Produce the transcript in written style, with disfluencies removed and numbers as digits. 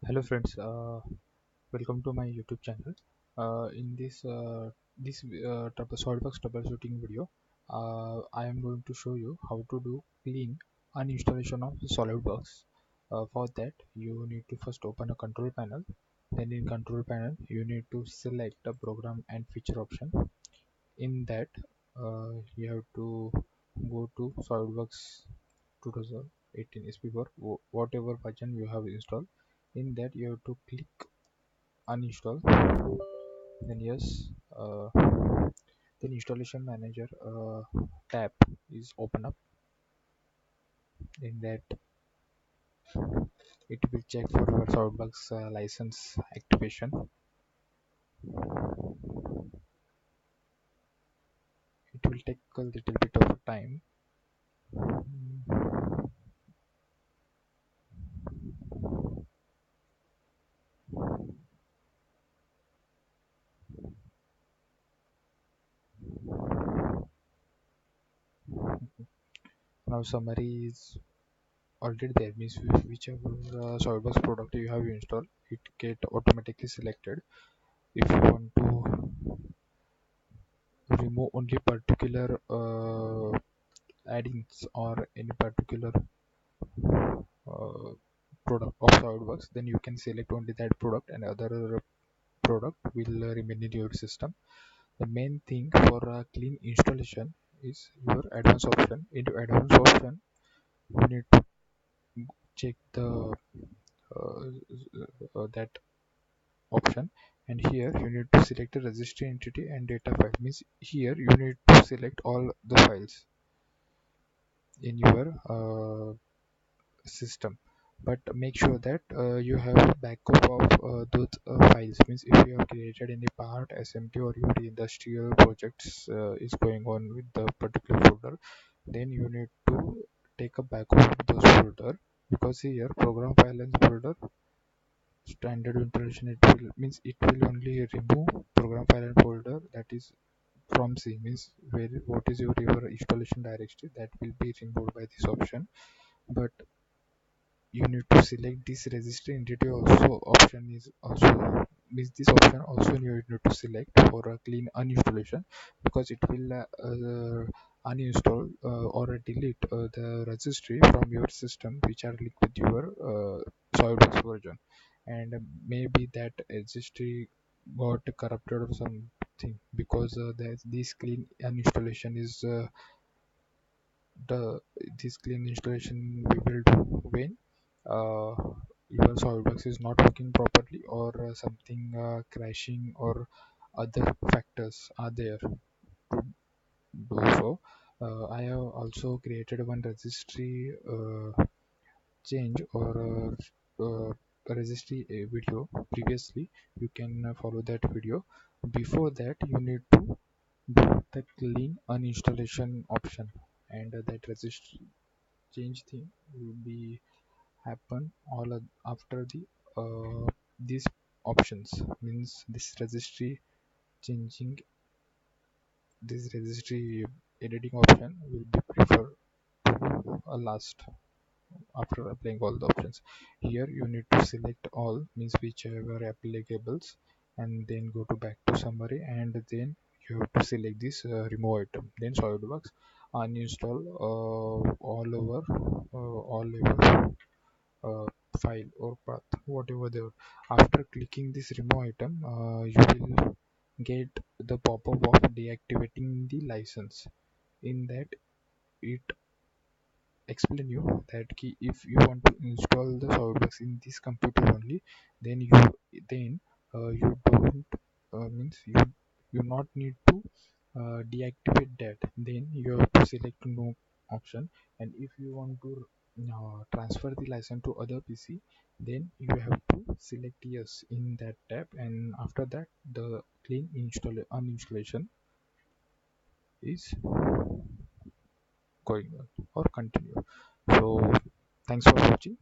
Hello friends, welcome to my YouTube channel. In this Solidworks troubleshooting video, I am going to show you how to do clean uninstallation of Solidworks. For that, you need to first open a control panel. Then in control panel, you need to select the program and feature option. In that, you have to go to Solidworks 2018 SP4, whatever version you have installed. In that, you have to click uninstall. Then yes, then installation manager tab is open up. In that, it will check for your Solidworks license activation. It will take a little bit of time. Now summary is already there, means whichever Solidworks product you have installed, it get automatically selected. If you want to remove only particular add-ins or any particular uh, product of SolidWorks, then you can select only that product and other product will remain in your system. The main thing for a clean installation is your advanced option. Into advanced option, you need to check the that option, and here you need to select the registry entity and data file. Means here you need to select all the files in your system, but make sure that you have backup of those files. Means if you have created any part SMT or your industrial projects is going on with the particular folder, then you need to take a backup of those folder, because here program file and folder standard installation, it will means it will only remove program file and folder that is from C. Means where what is your installation directory, that will be removed by this option. But you need to select this registry entity also. Option is also, means this option also you need to select for a clean uninstallation, because it will uninstall or delete the registry from your system which are linked with your SolidWorks version, and maybe that registry got corrupted or something, because this clean uninstallation is the this clean installation we will do when uh, your SolidWorks is not working properly, or something crashing, or other factors are there to do so. I have also created one registry change or registry video previously. You can follow that video. Before that, you need to do the clean uninstallation option, and that registry change thing will be happen all after the these options. Means this registry changing, this registry editing option will be preferred to last after applying all the options. Here you need to select all, means whichever applicables, and then go to back to summary, and then you have to select this remove item. Then SolidWorks uninstall all over file or path, whatever they are. After clicking this remove item, you will get the pop-up of deactivating the license. In that, it explain you that key, if you want to install the SolidWorks in this computer only, then you don't means you not need to deactivate that. Then you have to select no option, and if you want to transfer the license to other PC, then you have to select yes in that tab, and after that the clean install uninstallation is going on or continue. So thanks for watching.